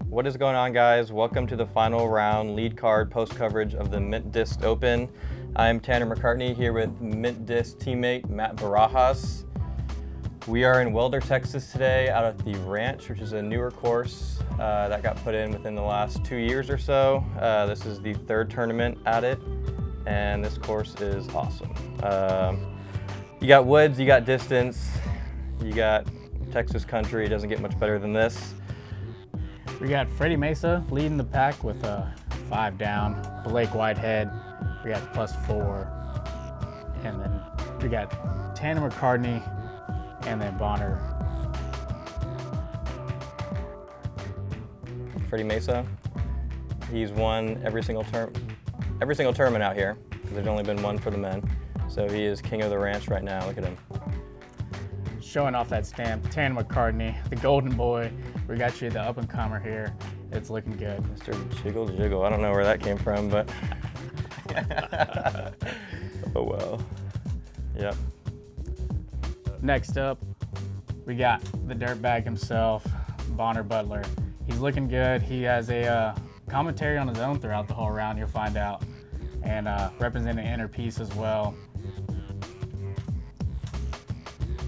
What is going on, guys? Welcome to the final round lead card post coverage of the Mint DISCS Open. I'm Tanner McCartney here with Mint DISCS teammate Matt Barajas. We are in Waelder, Texas today out at the Ranch, which is a newer course that got put in within the last 2 years or so. This is the third tournament at it, and this course is awesome. You got woods, you got distance, you got Texas country. It doesn't get much better than this. We got Fredy Meza leading the pack with 5 down. Whitehead, we got +4. And then we got Tanner McCartney and then Butler. Fredy Meza, he's won every single tournament out here. There's only been one for the men. So he is king of the ranch right now. Look at him. Showing off that stamp, Tanner McCartney, the golden boy. We got you the up-and-comer here. It's looking good. Mr. Jiggle Jiggle. I don't know where that came from, but oh well. Yep. Next up, we got the dirtbag himself, Butler. He's looking good. He has a commentary on his own throughout the whole round, you'll find out. And representing inner peace as well.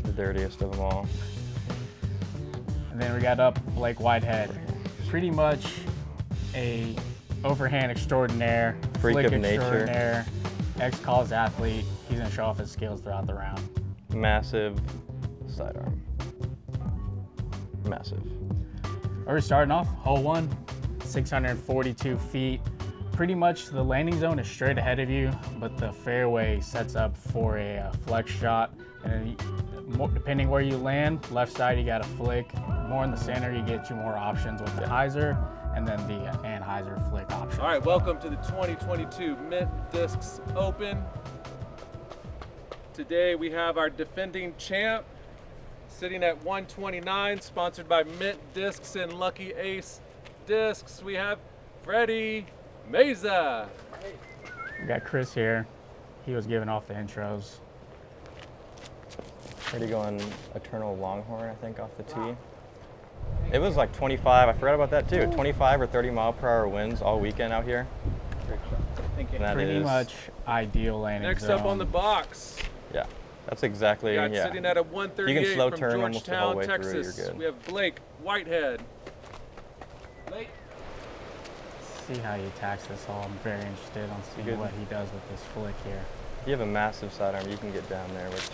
The dirtiest of them all. And then we got up Whitehead. Pretty much a overhand extraordinaire, Freak flick of extraordinaire, ex-college athlete. He's gonna show off his skills throughout the round. Massive sidearm. Massive. We're starting off, hole 1, 642 feet. Pretty much the landing zone is straight ahead of you, but the fairway sets up for a flex shot. And depending where you land, left side you got a flick. More in the center, you get you more options with the hyzer, and then the anhyzer flick option. All right, welcome to the 2022 Mint DISCS Open. Today we have our defending champ sitting at 129, sponsored by Mint DISCS and Lucky Ace Discs. We have Fredy Meza. We got Chris here. He was giving off the intros. Fredy going Eternal Longhorn, I think, off the tee. It was like 25, I forgot about that too. 25 or 30 mile per hour winds all weekend out here. Pretty much ideal landing Next zone. up on the box, Yeah, that's exactly, we got yeah. sitting at a You 138 can slow from turn almost the whole Georgetown, way through, Texas. you're good. We have Whitehead. See how he attacks this hole. I'm very interested on seeing what he does with this flick here. If you have a massive sidearm, you can get down there, which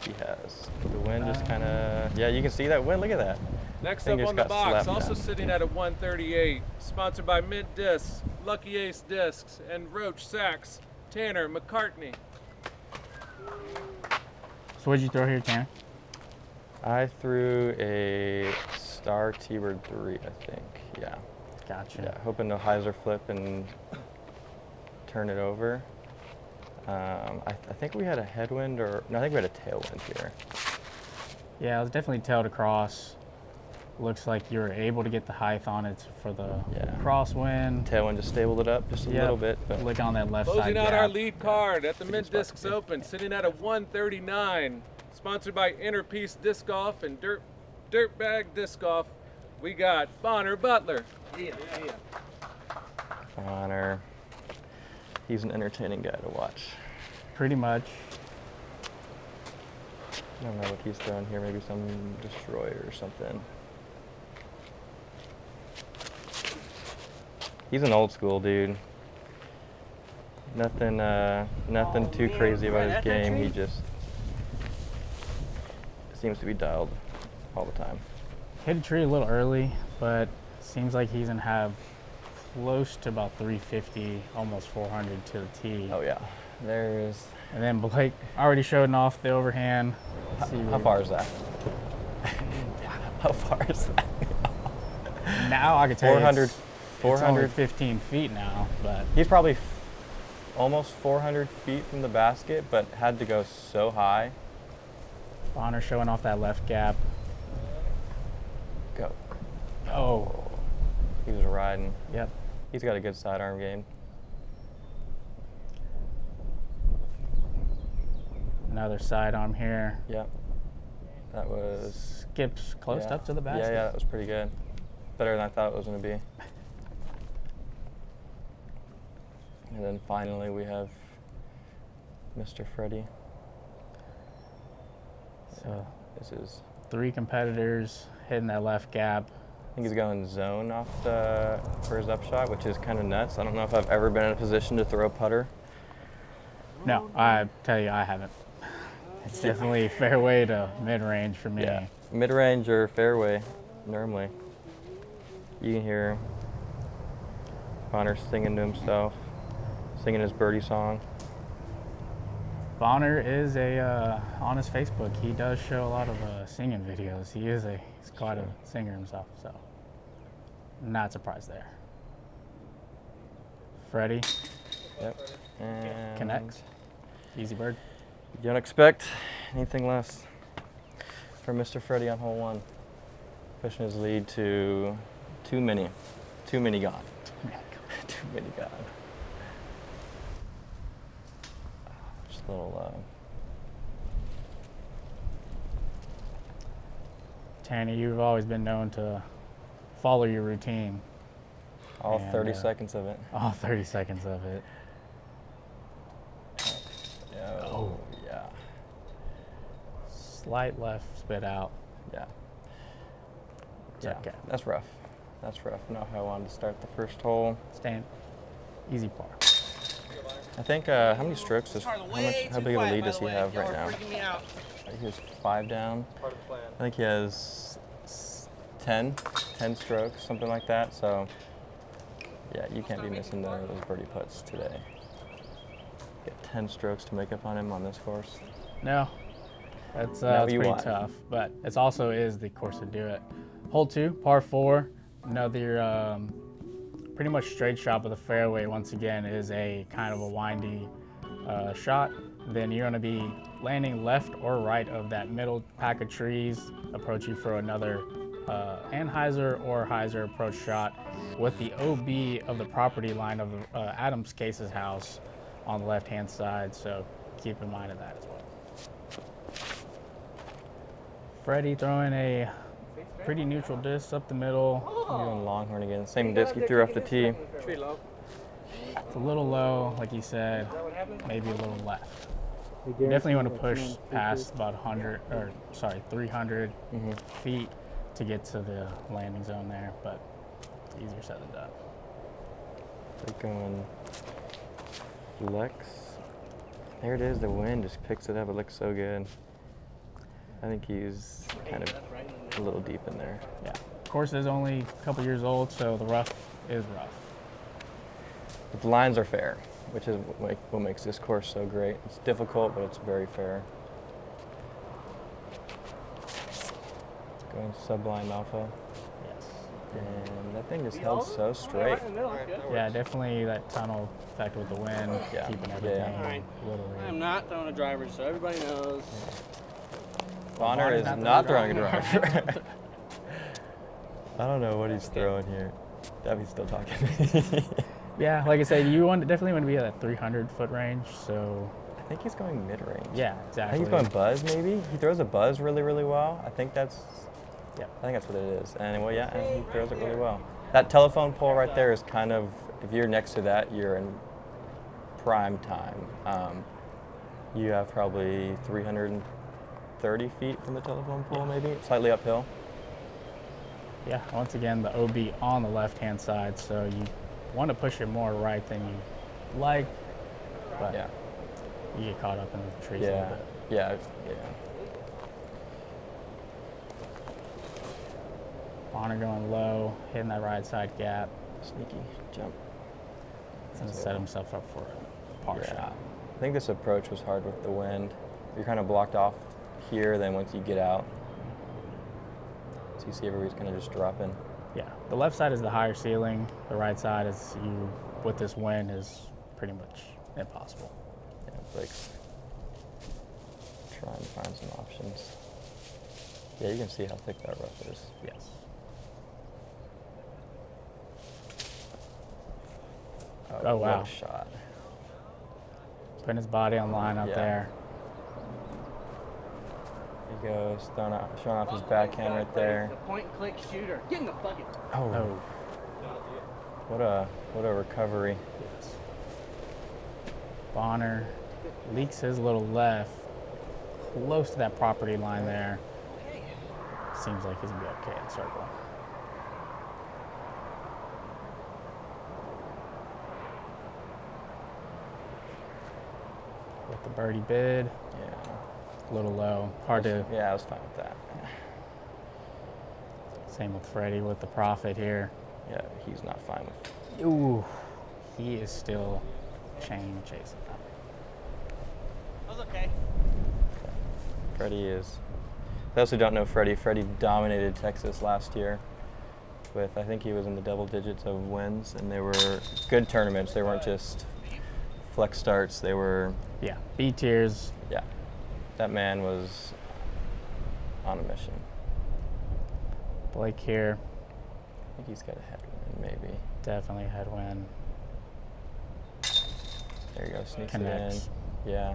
he has. The wind just kind of, yeah, you can see that wind. Look at that. Next Thing up just on the got box, slapped also down. sitting at a 138, sponsored by Mint DISCS, Lucky Ace Discs, and Roach Sacks, Tanner McCartney. So what'd you throw here, Tanner? I threw a Star T-Bird 3, I think. Yeah. Gotcha. Yeah, hoping to hyzer flip and turn it over. I think we had a headwind, or no, I think we had a tailwind here. Yeah, it was definitely tailed across. Looks like you were able to get the height on it for the crosswind. Tailwind just stabled it up just a little bit. But look on that left side. Closing out gap. our lead card at the Mint DISCS Open, sitting at a 139, sponsored by Inner Peace Disc Golf and Dirtbag Disc Golf. We got Butler. Honor. He's an entertaining guy to watch. Pretty much. I don't know what he's throwing here. Maybe some destroyer or something. He's an old school dude. Nothing too crazy about his game. He just seems to be dialed all the time. Hit a tree a little early, but seems like he's gonna have close to about 350, almost 400 to the tee. Oh yeah, there's. And then Blake already showing off the overhand. How far is that? How far is that? Now I can tell 400, you it's 415 feet now, but he's probably almost 400 feet from the basket, but had to go so high. Bonner showing off that left gap. Go. Oh. He was riding. Yep. He's got a good sidearm game. Another sidearm here. Yep. That was Skips close up to the basket. Yeah, that was pretty good. better than I thought it was going to be. And then finally we have Mr. Fredy. So This is, 3 competitors hitting that left gap. I think he's going zone off for his upshot, which is kind of nuts. I don't know if I've ever been in a position to throw a putter. No, I tell you, I haven't. It's definitely fairway to mid-range for me. Yeah, mid-range or fairway, normally. You can hear Bonner singing to himself, singing his birdie song. Bonner is on his Facebook, he does show a lot of singing videos. He's quite a singer himself, so not surprised there. Fredy Yep. And connects. Easy bird. you don't expect anything less from Mr. Fredy on hole 1. Pushing his lead to too many gone. Too many gone. Just a little, Tanny, you've always been known to follow your routine. all And, 30 seconds of it. All 30 seconds of it. Oh, yeah. Slight left spit out. Yeah. It's Yeah, okay. that's rough. That's rough. Not how I wanted to start the first hole. Stand. Easy par. I think, how many strokes how big of a lead does he have right now? He has 5 down. I think he has 10 strokes, something like that. So, yeah, you can't be missing those birdie putts today. Get 10 strokes to make up on him on this course. No, that's Not what it's you pretty want. tough, but it also is the course to do it. Hole 2, par 4, another pretty much straight shot of the fairway. Once again, is a kind of a windy shot. Then you're going to be landing left or right of that middle pack of trees, approach you for another Anheuser or Heiser approach shot with the OB of the property line of Adams Case's house on the left-hand side, so keep in mind of that as well. Fredy throwing a pretty neutral disc up the middle. He's going Longhorn again. Same disc he threw off the tee. It's a little low, like you said, maybe a little left. You definitely want to push past about 300 feet to get to the landing zone there, but easier said than done. They're going flex. There it is. The wind just picks it up. It looks so good. I think he's kind of a little deep in there. Yeah, course is only a couple years old, so the rough is rough. But the lines are fair, which is what makes this course so great. It's difficult, but it's very fair. Going Sublime Alpha. Yes. And that thing just held so straight. Yeah, definitely that tunnel effect with the wind, Yeah. keeping Yeah. everything Alright. literally. I'm not throwing a driver, so everybody knows. Bonner Bonner's is not not throwing throwing a a driver. I don't know what he's throwing here. Debbie's still talking. Yeah, like I said, definitely want to be at that 300-foot range, so I think he's going mid-range. yeah, I exactly. think he's going buzz maybe. He throws a buzz really, really well. I think that's Yeah. what it is. And well, yeah, and he throws it really well. That telephone pole right there is kind of, if you're next to that, you're in prime time. You have probably 330 feet from the telephone pole, maybe, slightly uphill. Yeah, once again, the OB on the left-hand side, so you want to push it more right than you like, but Yeah, you get caught up in the trees a yeah, little bit. yeah. Bonner going low, hitting that right side gap. Sneaky jump. He's going to set himself up for a par Yeah. shot. I think this approach was hard with the wind. You're kind of blocked off here, then once you get out, so you see everybody's kind of just dropping. Yeah, the left side is the higher ceiling. The right side is with this wind is pretty much impossible. Yeah, it's like trying to find some options. Yeah, you can see how thick that rough is. Yes. Oh, wow. What a shot. Putting his body on the line out Yeah. there. he goes, showing off his backhand right there. The point and click shooter. Get in the bucket. Oh. What a recovery. Yes. Bonner leaks his little left, close to that property line there. Seems like he's gonna be okay in circle. With the birdie bid, Yeah. a little low, hard to. Yeah, I was fine with that. Same with Fredy with the profit here. Yeah, he's not fine with. Ooh, he is still chain chasing. That was okay. Fredy is. For those who don't know Fredy dominated Texas last year with, I think he was in the double digits of wins, and they were good tournaments. They weren't just flex starts. They were, Yeah, B tiers. yeah, that man was on a mission. Blake here, I think he's got a headwind, maybe. definitely a headwind. There you go, sneaks Connects. it in. Yeah.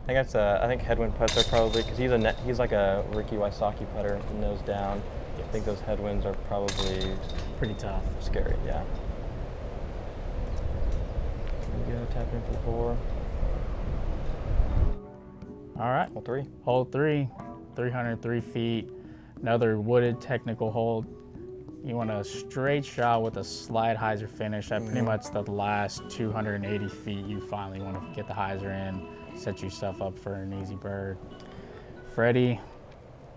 I think headwind putts are probably, because he's like a Ricky Wysocki putter, nose down. I think those headwinds are probably Pretty tough. scary, yeah. You go, tap in for 4. All right, Hole 3. hole 3, 303 feet. Another wooded technical hole. You want a straight shot with a slide hyzer finish at pretty much the last 280 feet. You finally want to get the hyzer in, set yourself up for an easy bird. Fredy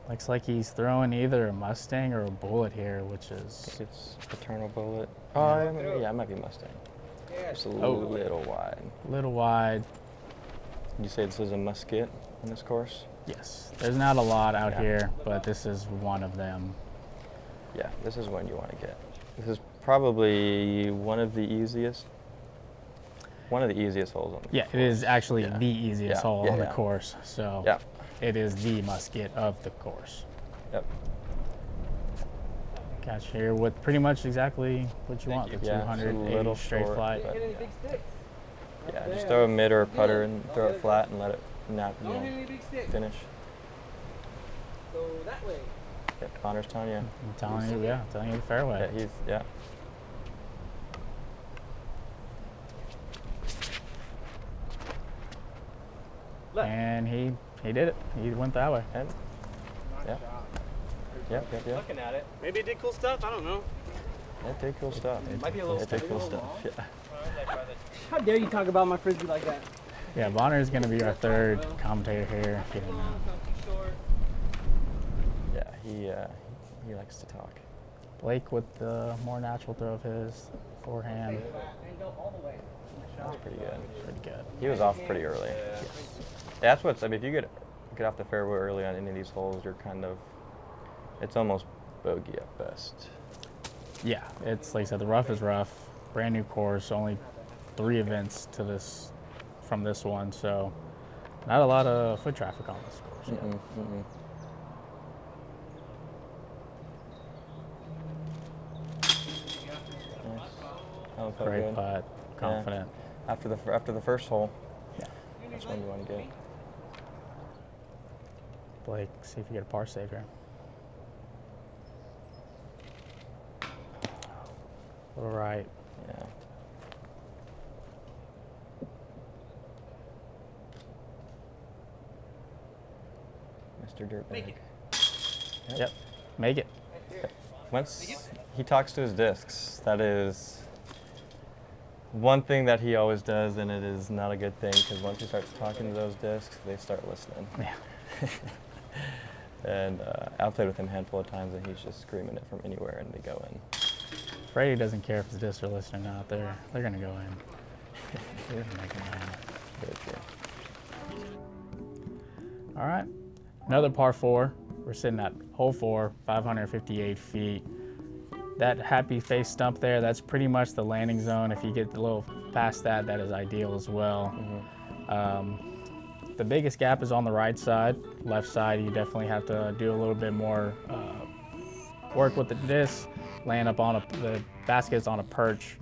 looks like he's throwing either a Mustang or a Bullet here, which is It's Eternal Bullet. Oh, yeah, it might be Mustang. Just a little wide. a little wide. You say this is a musket on this course? Yes, there's not a lot out Yeah. here, but this is one of them. Yeah, this is one you want to get. This is probably one of the easiest holes on the Yeah, it is actually Yeah. the easiest Yeah, hole yeah, on the yeah. course. So Yeah. it is the musket of the course. Yep. Catch here with pretty much exactly what you want, the Yeah, it's a 280 little straight short, flight. but Hit any big sticks? yeah, just throw a mid or a putter and throw it flat and let it nap, Don't hit any big sticks. finish. Go that way. Yeah, Connor's telling you. I'm telling you, yeah, telling you the fairway. Yeah. Left. And he did it. He went that way. And yeah. Yep. Looking at it. Maybe it did cool stuff. I don't know. It did cool stuff. Might be a little It did sticky, cool a little stuff. Yeah. How dare you talk about my frisbee like that? Yeah, Bonner is going to be our third commentator here. If you didn't know. Yeah, he likes to talk. Blake with the more natural throw of his forehand. And go all the way. That's pretty good. Pretty good. He was off pretty early. Yeah, that's what's. I mean, if you get off the fairway early on any of these holes, you're kind of. It's almost bogey at best. Yeah, it's like I said, the rough is rough. Brand new course, only 3 events to this from this one, so not a lot of foot traffic on this course. yet. Nice. Oh, felt Great good. putt, confident. After the first hole, Yeah. that's when you want to get. Blake, see if you get a par save here. All right. Yeah. Mr. Dirtbag. Yep. Make it. Once he talks to his discs, that is one thing that he always does, and it is not a good thing because once he starts talking to those discs, they start listening. Yeah. And I've played with him a handful of times, and he's just screaming it from anywhere, and they go in. Fredy doesn't care if his discs are listening or not. They're gonna go in. They're making it happen. Very true. All right. Another par 4. We're sitting at hole 4, 558 feet. That happy face stump there, that's pretty much the landing zone. If you get a little past that, that is ideal as well. The biggest gap is on the right side. Left side, you definitely have to do a little bit more work with the disc, land up on the baskets on a perch.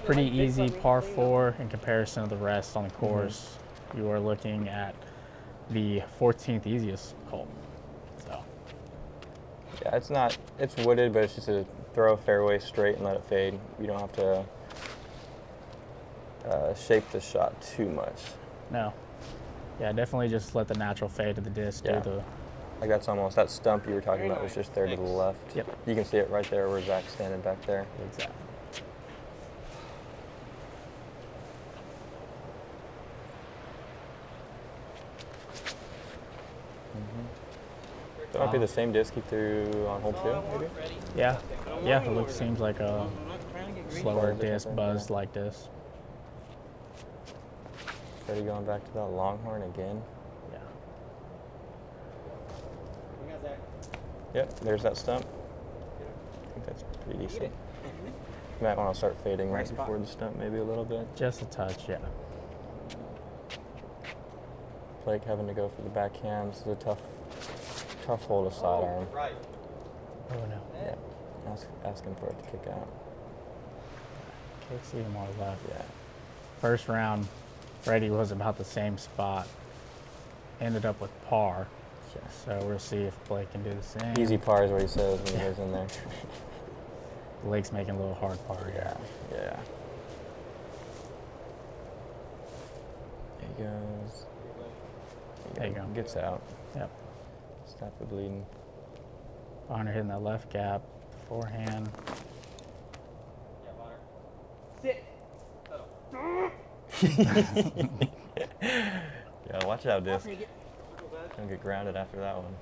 Pretty easy par 4 in comparison to the rest on the course. You are looking at the 14th easiest hole. So Yeah, it's wooded, but it's just a throw fairway straight and let it fade. You don't have to shape the shot too much. no, yeah, definitely just let the natural fade to the disc. Yeah. Do the Like that's almost, that stump you were talking about was just there to the left. Yep. You can see it right there where Zach's standing back there. exact. That might be the same disc he threw on hole 2, maybe? Yeah, yeah. It seems like a slower disc, buzzed like this. Fredy going back to that longhorn again. Yeah. Yep, there's that stump. I think that's pretty decent. You might want to start fading right before the stump, maybe a little bit. Just a touch, yeah. Blake having to go for the backhand. This is a tough hole to sidearm. Oh no. Yeah, asking for it to kick out. Kicks even more left. Yeah. First round, Fredy was about the same spot. Ended up with par. Yeah. So we'll see if Blake can do the same. Easy par is what he says when he goes in there. Blake's making a little hard par here. Yeah. There he goes. There you go. Gets out. Yep. Stop the bleeding. Bonner hitting that left gap, forehand. Sit. Yeah, watch out, disc. Don't get grounded after that one.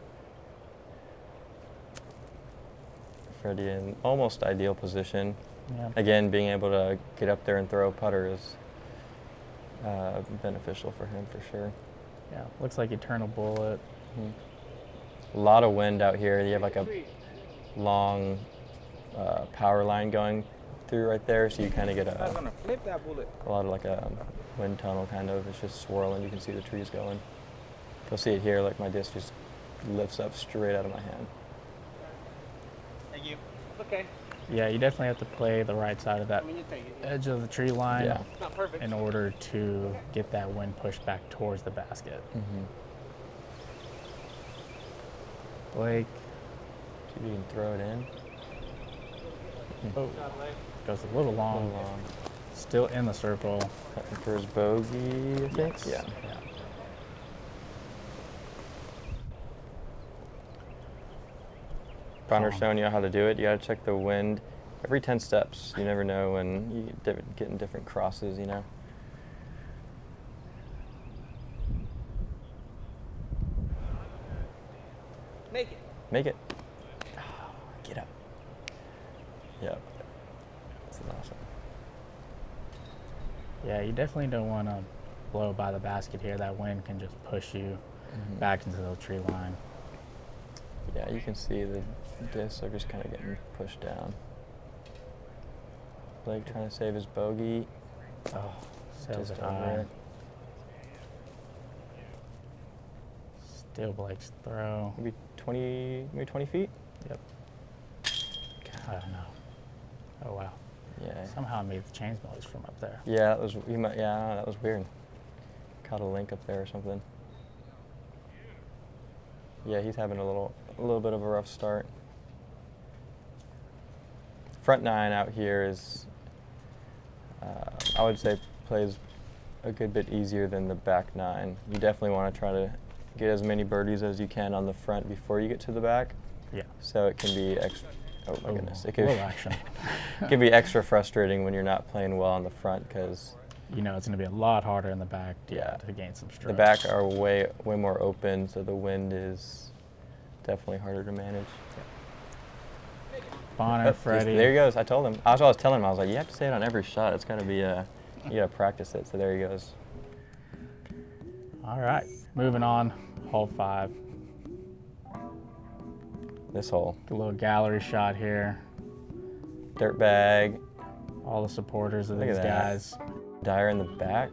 Fredy in almost ideal position. Yeah. Again, being able to get up there and throw a putter is beneficial for him for sure. Yeah. Looks like eternal bullet. A lot of wind out here. You have like a long power line going through right there, so you kind of get a lot of like a wind tunnel kind of. It's just swirling. You can see the trees going. You'll see it here, like my disc just lifts up straight out of my hand. Thank you. Okay. Yeah, you definitely have to play the right side of that I mean, you take it. edge of the tree line Yeah. It's not perfect. in order to get that wind pushed back towards the basket. Blake See if you can throw it in. oh, goes a little long. Still in the circle. Cutting for his bogey, I think. Yes. Yeah. Yeah. Bonner showing you how to do it. You got to check the wind every 10 steps. You never know when you get in different crosses, you know. Make it. Make it. Get up. Yep. That's awesome. Yeah, you definitely don't want to blow by the basket here. That wind can just push you back into the tree line. Yeah, you can see the discs are just kind of getting pushed down. Blake trying to save his bogey. Oh, sails Just it over high. it. Still Blake's throw. Maybe 20 feet? Yep. I don't know. Oh wow. Yeah. Somehow I made the chains noise from up there. Yeah, that was that was weird. Caught a link up there or something. Yeah, he's having a little bit of a rough start. Front nine out here is, I would say, plays a good bit easier than the back nine. You definitely want to try to get as many birdies as you can on the front before you get to the back. Yeah. So it can be extra. Oh my goodness! It A can, little action. it can be extra frustrating when you're not playing well on the front because You know it's going to be a lot harder in the back Yeah. to gain some strokes. the back are way more open, so the wind is definitely harder to manage. Bonner, Oh, Fredy. there he goes. I told him. That's what I was telling him. I was like, you have to say it on every shot. It's got to be you got to practice it. So there he goes. All right. Moving on. Hole 5. This hole. A little gallery shot here. Dirt bag. All the supporters of Look at these that. guys. Dyer in the back.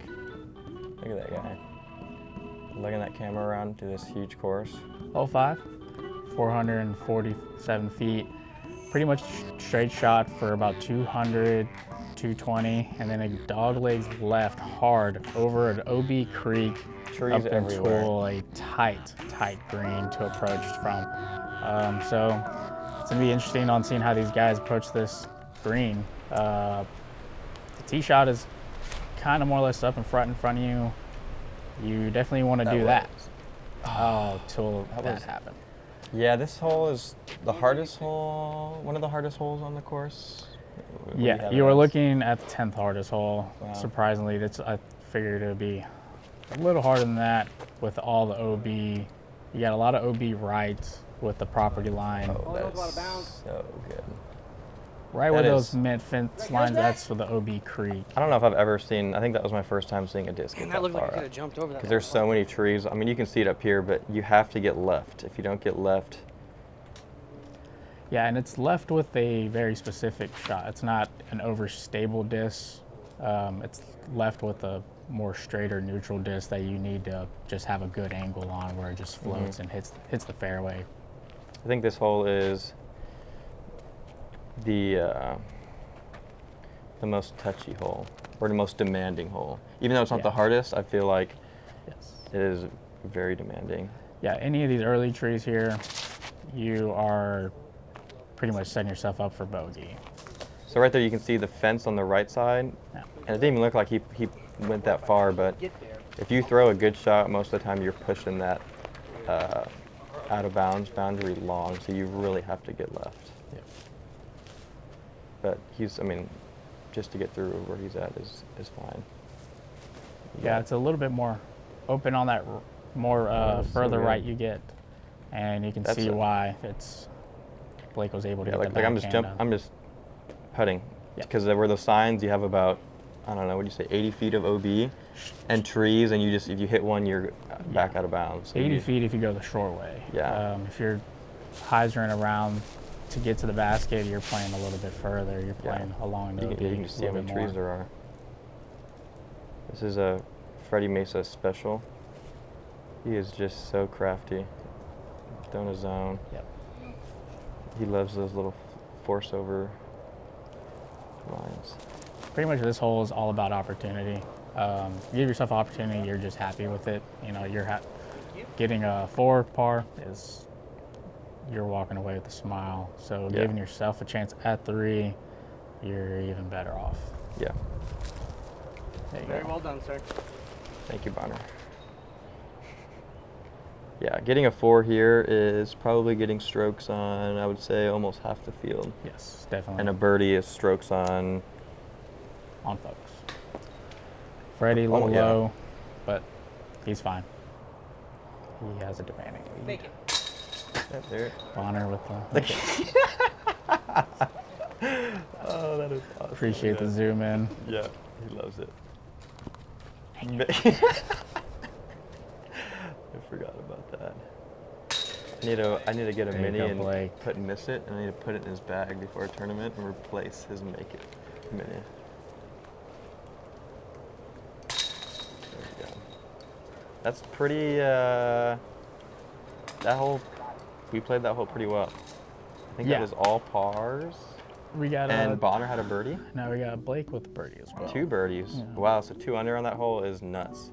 Look at that guy. Lugging that camera around to this huge course. Hole 5. 447 feet. Pretty much straight shot for about 200, 220, and then it dog legs left hard over an OB creek Trees up everywhere. into a tight green to approach from. So it's gonna be interesting on seeing how these guys approach this green. The tee shot is kind of more or less up in front of you. You definitely want to do that. Oh, till that happened. Yeah, this hole is the hardest hole, one of the hardest holes on the course. What do Yeah, have you it were as? looking at the 10th hardest hole. Wow. Surprisingly, I figured it would be a little harder than that with all the OB. You got a lot of OB right with the property line. Oh, Oh, that that was a lot is of bounds. so good. Right where that those is- mid fence lines, that's for the OB creek. I don't know if I've ever seen, I think that was my first time seeing a disc And get that looked like far it could up. have jumped over that. Because there's so many trees. I mean, you can see it up here, but you have to get left. If you don't get left, Yeah, and it's left with a very specific shot. It's not an overstable disc. It's left with a more straighter neutral disc that you need to just have a good angle on where it just floats and hits the fairway. I think this hole is the most touchy hole, or the most demanding hole. Even though it's not the Yeah. hardest, I feel like Yes. it is very demanding. Yeah, any of these early trees here, you are pretty much setting yourself up for bogey. So right there you can see the fence on the right side, Yeah. and it didn't even look like he went that far, but Get there. if you throw a good shot, most of the time you're pushing that out of bounds boundary long, so you really have to get left. Yeah. But I mean, just to get through where he's at is fine. Yeah, it's a little bit more open on that more that's so further good. right you get, and you can That's see a- why Blake was able to Yeah, get like the I'm just backhand I'm just putting, Yeah. because there were those signs. You have about, I don't know, what do you say, 80 feet of OB and trees, and you just, if you hit one, you're back out of bounds. So 80 you- feet if you go the short way. Yeah. If you're hyzering around to get to the basket, you're playing a little bit further. You're Yeah. playing along the You OB can just see a how little many bit trees more. there are. This is a Fredy Meza special. He is just so crafty. Throwing a zone. Yep. He loves those little force over lines. Pretty much this hole is all about opportunity. You give yourself opportunity, you're just happy with it. You know, getting a 4 par is, you're walking away with a smile. So Yeah. giving yourself a chance at 3, you're even better off. Yeah. There you Very go. well done, sir. Thank you, Bonner. Yeah, getting a 4 here is probably getting strokes on, I would say, almost half the field. Yes, definitely. And a birdie is strokes on. On folks. Freddie, a little yeah. low, but he's fine. He has a demanding lead. Make it. Yeah, there. Bonner with the. Oh, that is awesome. Appreciate the zoom in. Yeah, he loves it. I forgot about that. I need to get a There you mini go, and Blake. miss it, and I need to put it in his bag before a tournament and replace his make it mini. There we go. That's pretty. That hole, we played that hole pretty well. I think Yeah. that was all pars, We got and Bonner had a birdie. now we got Blake with the birdie as well. 2 birdies. Yeah. Wow, so 2 under on that hole is nuts.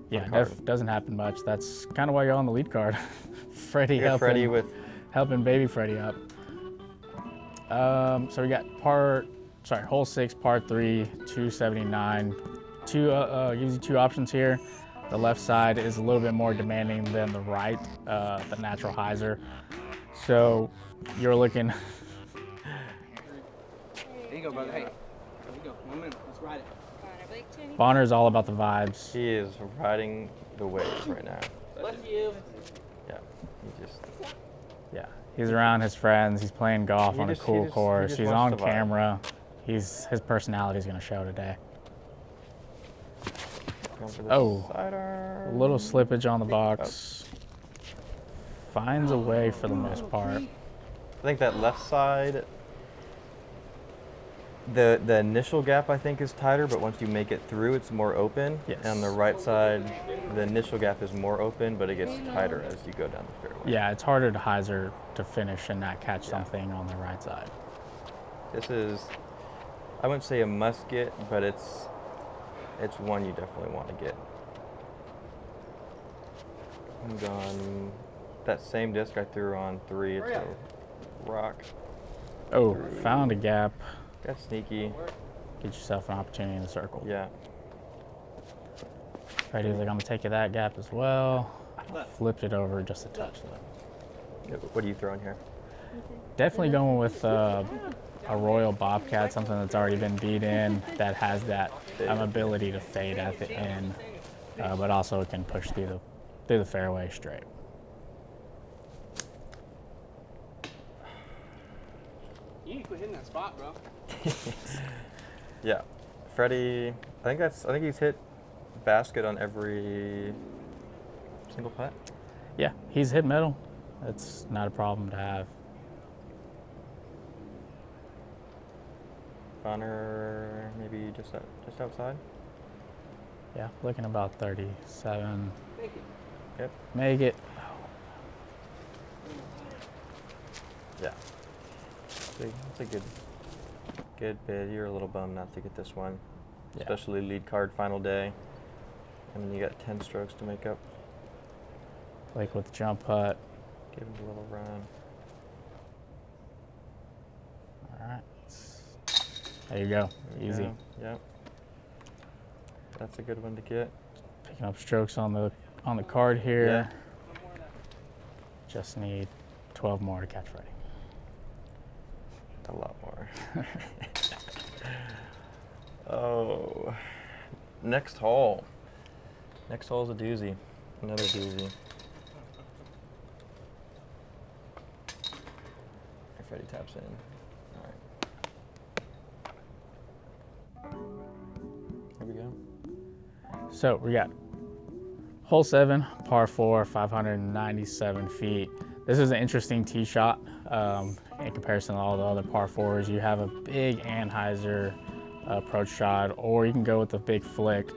Yeah, card. doesn't happen much. That's kind of why you're on the lead card. Freddie You got helping, Freddie with helping baby Freddie up. So we got hole 6, par 3, 279. Gives you 2 options here. The left side is a little bit more demanding than the right, the natural hyzer. So you're looking. There you go, brother. Hey, there you go. 1 minute. Let's ride it. Bonner's all about the vibes. he is riding the wave right now. Bless you. Yeah, he just Yeah, he's around his friends. He's playing golf He on just- a he cool just- he course. just He's wants on the vibe. camera. His personality's gonna show today. going for the Oh, a sidearm. little slippage on the box. Finds a way for the most part. I think that left side, the initial gap I think is tighter, but once you make it through, it's more open. Yes. And on the right side, the initial gap is more open, but it gets tighter as you go down the fairway. Yeah, it's harder to hyzer to finish and not catch something on the right side. This is I wouldn't say a must get, but it's one you definitely want to get. I'm going that same disc I threw on 3. It's a rock. Oh, 3. found a gap. Got sneaky. Get yourself an opportunity in the circle. Yeah. Fredy's like, I'm gonna take that gap as well. Flipped it over just a touch though. What are you throwing here? Definitely going with a Royal Bobcat, something that's already been beat in, that has that ability to fade at the end, but also it can push through the fairway straight. You need to quit hitting that spot, bro. Yeah. Fredy, I think he's hit basket on every single putt. Yeah, he's hit middle. That's not a problem to have. Bonner maybe just outside. Yeah, looking about 37. Thank you. Yep. Make it. Yeah. It's a good bid. You're a little bummed not to get this one, Yeah. especially lead card final day. And then you got 10 strokes to make up. Like with jump putt. Give him a little run. All right. There you go. There you Easy. go. Yep. That's a good one to get. Picking up strokes on the card here. Just need 12 more to catch Fredy. A lot more. Oh. Next hole. Next hole is a doozy. Another doozy. Fredy taps in. All right. Here we go. So we got hole 7, par 4, 597 feet. This is an interesting tee shot in comparison to all the other par 4s. You have a big Anheuser approach shot, or you can go with a big flick,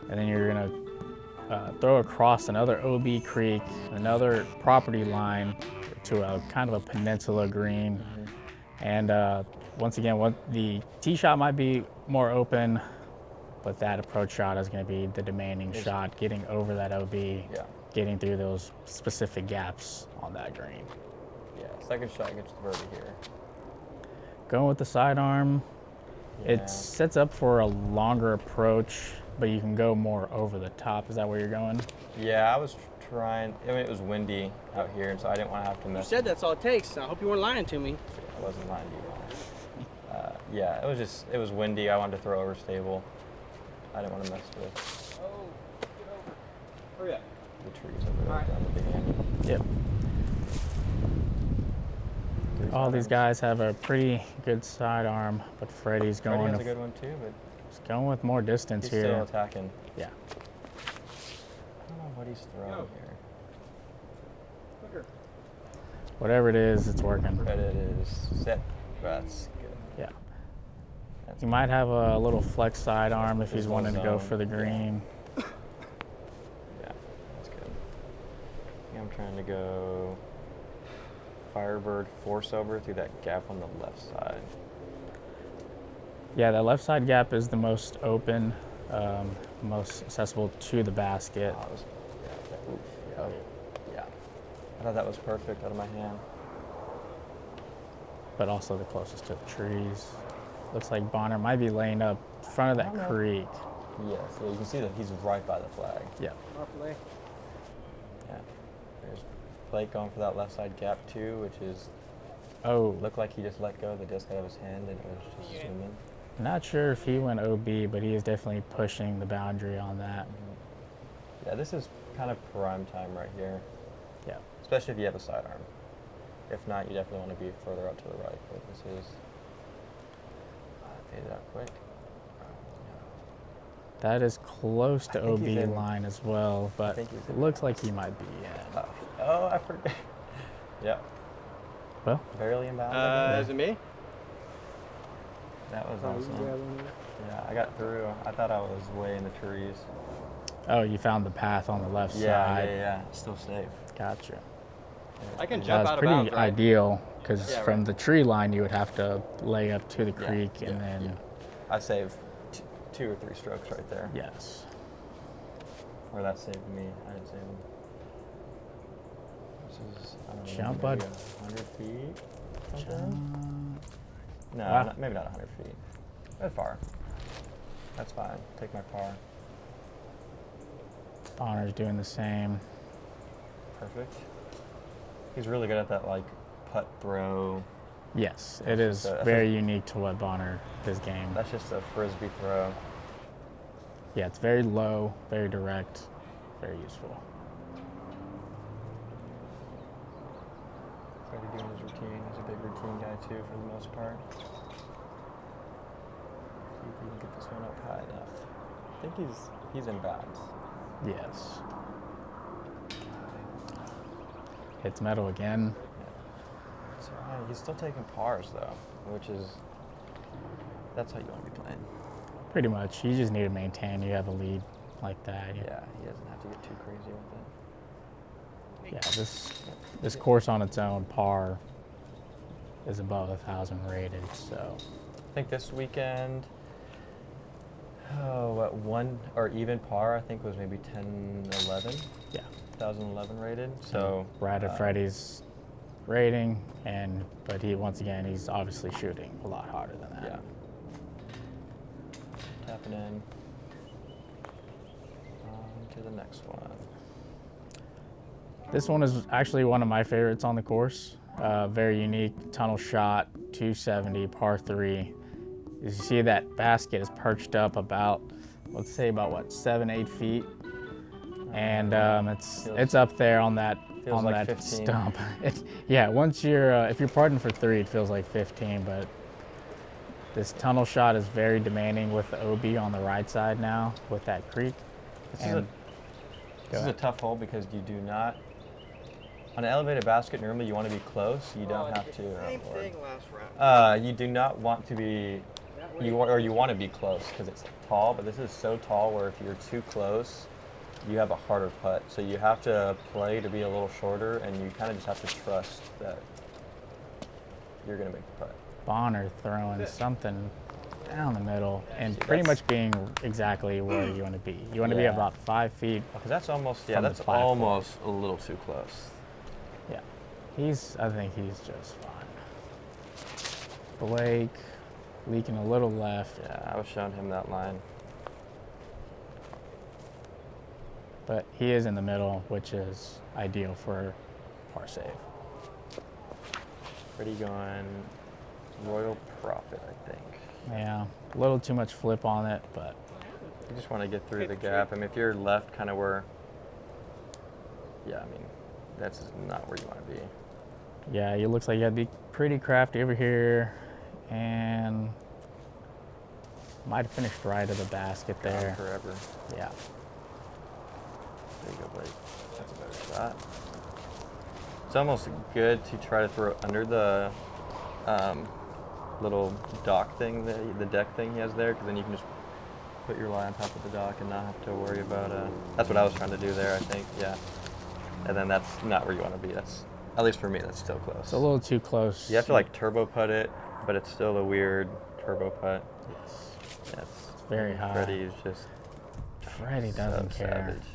and then you're gonna throw across another OB creek, another property line to a kind of a peninsula green. And once again, the tee shot might be more open, but that approach shot is going to be the demanding shot, getting over that OB, getting through those specific gaps on that green. Yeah, second shot gets the birdie here. Going with the sidearm, Yeah. it sets up for a longer approach, but you can go more over the top. Is that where you're going? Yeah, I was trying. I mean, it was windy out here, and so I didn't want to have to You mess. said that's all it takes. I hope you weren't lying to me. I wasn't lying to you. Yeah, it was windy. I wanted to throw over stable. I didn't want to mess with Oh, get over. Hurry up. the trees over there All right. down the big end. Yep. All these guys have a pretty good sidearm, but Fredy's Fredy going has a good one too, but he's going with more distance he's here. still attacking. Yeah. I don't know what he's throwing here. Quicker. Whatever it is, it's working. But it is set. That's good. Yeah. That's He might have a little flex sidearm if he's There's wanting to one go zone. for the green. Yeah, that's good. I think I'm trying to go Firebird force over through that gap on the left side. Yeah, that left side gap is the most open, most accessible to the basket. Oh, yeah. I thought that was perfect out of my hand. But also the closest to the trees. Looks like Bonner might be laying up in front of that creek. Yeah, so you can see that he's right by the flag. Yeah. Properly. Yeah. There's Blake going for that left side gap too, which is Oh, looked like he just let go of the disc out of his hand and it was just zooming. not sure if he went OB, but he is definitely pushing the boundary on that. Yeah, this is kind of prime time right here, Yeah. especially if you have a sidearm. If not, you definitely want to be further out to the right, but this is faded out quick. That is close to I think he's OB in. line as well, but think he's it in. looks like he might be in. Oh, I forgot. Yeah, Well, barely inbound. Is it me? That was awesome. Yeah, I got through. I thought I was way in the trees. oh, you found the path on the left side. Yeah. Still safe. Gotcha. I can That jump was out of pretty bounds, right? ideal because Yeah, from right. the tree line you would have to lay up to the Yeah, creek and yeah, then I saved 2 or 3 strokes right there. Yes. Or that saved me. I didn't save him. This is, I don't know, Jump, maybe bud. 100 feet? Something? Jump. No, Wow. maybe not 100 feet. That's far. That's fine. Take my par. Bonner's doing the same. Perfect. He's really good at that, like, putt throw. Yes, it is that's very unique to what Bonner, his game. That's just a frisbee throw. Yeah, it's very low, very direct, very useful. Already doing his routine. He's a big routine guy, too, for the most part. See if he can get this one up high enough. I think he's in bounds. Yes. Hits metal again. It's all right. He's still taking pars, though, which is, that's how you want to be playing. Pretty much. You just need to maintain. You have a lead like that. Yeah, he doesn't have to get too crazy with it. Yeah, this course on its own, par, is above 1,000 rated, so. I think this weekend, one or even par, I think was maybe 10-11. Yeah. 2011 rated. So right at Fredy's rating, but once again he's obviously shooting a lot harder than that. Yeah. Tapping in. On to the next one. This one is actually one of my favorites on the course. Very unique tunnel shot, 270 par 3. As you see, that basket is perched up about, let's say about what, 7-8 feet. And it's up there on that like 15. stump. Yeah, once if you're parting for 3, it feels like 15. But this tunnel shot is very demanding with the OB on the right side now with that creek. This is a tough hole because you do not. On an elevated basket, normally you want to be close. You don't have to. Same thing last round. You do not want to be. You want to be close because it's tall, but this is so tall where if you're too close, you have a harder putt. So you have to play to be a little shorter, and you kind of just have to trust that you're going to make the putt. Bonner throwing something down the middle and See, pretty much being exactly where you want to be. You want to be Yeah. about 5 feet. Because that's almost, From the that's platform. almost a little too close. Yeah, I think he's just fine. Blake leaking a little left, Yeah, I was showing him that line. but he is in the middle, which is ideal for par save. Pretty going Royal Prophet, I think. Yeah, a little too much flip on it, but You just want to get through the gap. I mean, if you're left kind of where, yeah, I mean, that's not where you want to be. yeah, it looks like you have to be pretty crafty over here, and might have finished right of the basket Gone there. forever. Yeah. There you go, Blake. That's a better shot. It's almost good to try to throw under the little dock thing, the deck thing he has there, because then you can just put your lie on top of the dock and not have to worry about. That's what I was trying to do there, I think. Yeah. And then that's not where you want to be. That's, at least for me, that's still close. It's a little too close. You have to like turbo putt it, but it's still a weird turbo putt. Yes. Yes. It's very high. Freddie is just Freddie doesn't so care. savage.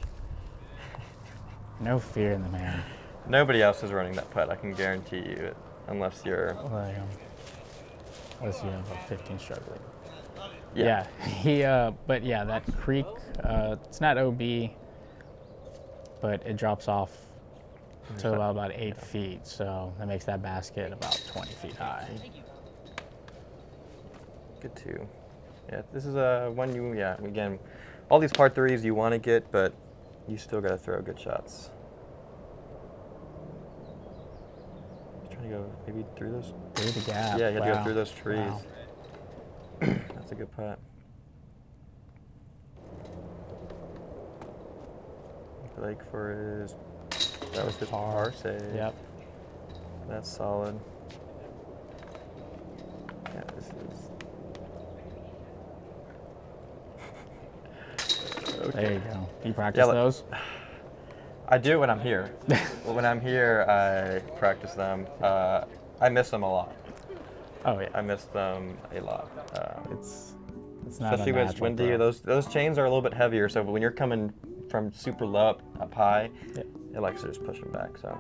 No fear in the man. Nobody else is running that putt, I can guarantee you it, unless you're. Like, unless you have a 15 stroke lead. Yeah. Yeah, but yeah, that creek, it's not OB, but it drops off to about 8 feet, so that makes that basket about 20 feet high. Good too. Yeah, this is one you, again, all these par 3s you want to get, but you still got to throw good shots. Trying to go maybe through those. Through the gap. Yeah, you have to go Wow. through those trees. Wow. That's a good putt. Blake for his, that was his par save. Yep. That's solid. Yeah, this is. Okay. There you go. Do you practice Yeah, look- those? I do when I'm here. When I'm here, I practice them. I miss them a lot. Oh, yeah. I miss them a lot. It's It's not Especially a when it's natural windy. throw. Those chains are a little bit heavier, so when you're coming from super low up high, Yeah. it likes to just push them back. So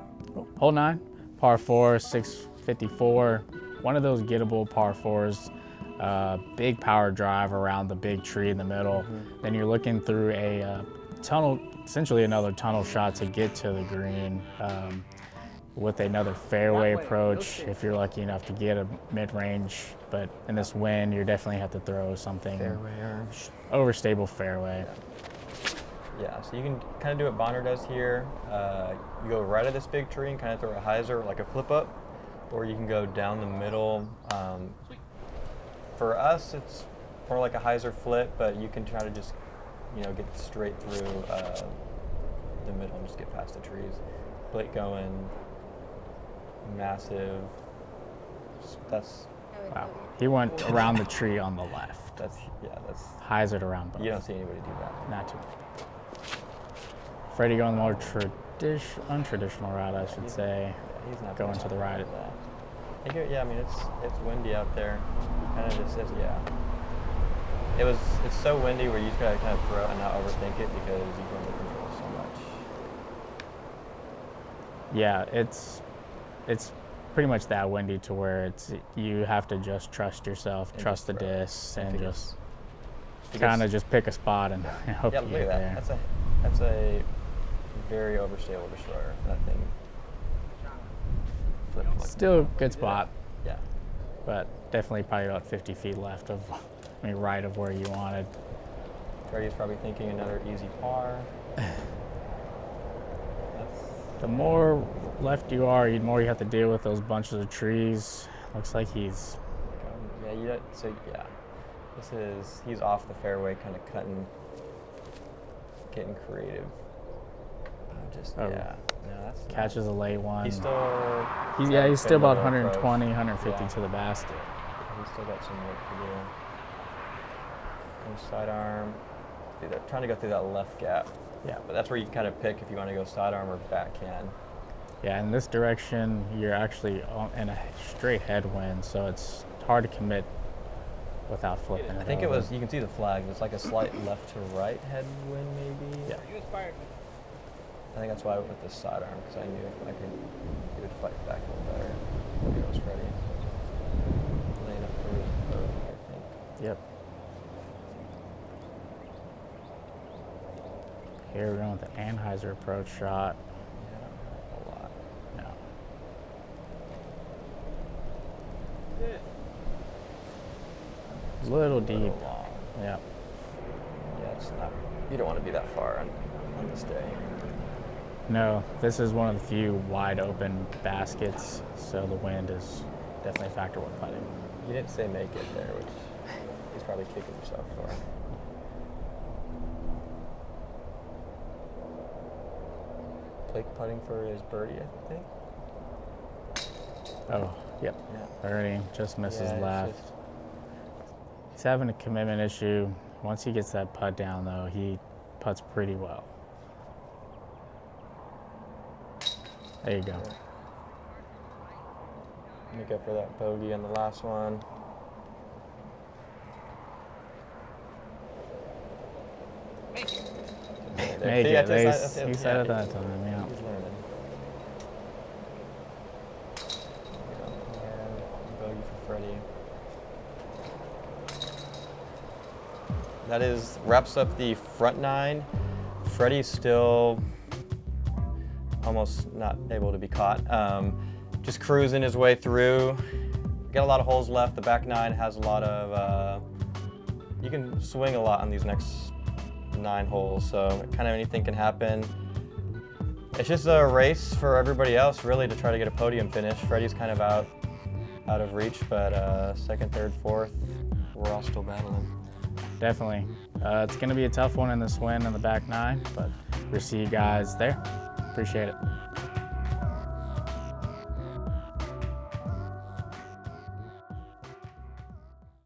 Hole 9, par 4, 654. One of those gettable par 4s. Big power drive around the big tree in the middle. Then you're looking through a tunnel, essentially another tunnel shot to get to the green with another fairway approach if you're lucky enough to get a mid-range. But in this wind, you definitely have to throw something fairway or overstable fairway. yeah, so you can kind of do what Bonner does here. You go right at this big tree and kind of throw a hyzer like a flip up, or you can go down the middle. For us, it's more like a hyzer flip, but you can try to just, get straight through the middle and just get past the trees. Blake going massive. That's Wow. He went around the tree on the left. that's Hyzered around both. you don't see anybody do that. Not too much. Fredy going the more untraditional route, I should say. Yeah, he's not Going gonna to the talk right. about that. Yeah, I mean it's windy out there. Kind of just says it's so windy where you just gotta kind of throw it and not overthink it because you can only control so much. Yeah, it's pretty much that windy to where you have to just trust yourself, And trust the just throw it. discs, I and think just because- kind of just pick a spot and hope Yeah, you look get at there. that. That's a very overstable destroyer. That thing. Flipped like Still good spot, Yeah. but definitely probably about 50 feet left right of where you wanted. Freddie's probably thinking another easy par. The more left you are, the more you have to deal with those bunches of trees. Looks like he's He's off the fairway, kind of getting creative. Oh. No, that's catches a late one. He's still. He's still about Middle 120, approach. 150 Yeah. to the basket. He's still got some work to do. And sidearm. Trying to go through that left gap. Yeah. But that's where you kind of pick if you want to go sidearm or backhand. Yeah, in this direction, you're actually in a straight headwind, so it's hard to commit without flipping it I think over. you can see the flag. It's like a slight left to right headwind, maybe. Yeah. You inspired me. I think that's why I went with the sidearm, because I knew he would fight back a little better. Maybe it was Freddie. Laying up for his boat, I think. Yep. Here we're going with the Anheuser approach shot. Yeah, a lot. No. Little deep. Little long. Yeah. Yeah, it's not. You don't want to be that far on this day. No, this is one of the few wide open baskets, so the wind is definitely a factor when putting. You didn't say make it there, which he's probably kicking himself for. Blake putting for his birdie, I think. Oh, yep. Yeah. Birdie just misses Yeah, it's left. just- He's having a commitment issue. Once he gets that putt down, though, he putts pretty well. There you go. Make up for that bogey on the last one. Make it. Make See, it. that's He said it that time, yeah. He's learning. Bogey for Freddie. That wraps up the front nine. Freddie's still almost not able to be caught. Just cruising his way through. Got a lot of holes left. The back nine has a lot of, you can swing a lot on these next 9 holes, so kind of anything can happen. It's just a race for everybody else, really, to try to get a podium finish. Freddie's kind of out of reach, but second, third, fourth, we're all still battling. Definitely. It's going to be a tough one in this win in the back nine, but we'll see you guys there. Appreciate it.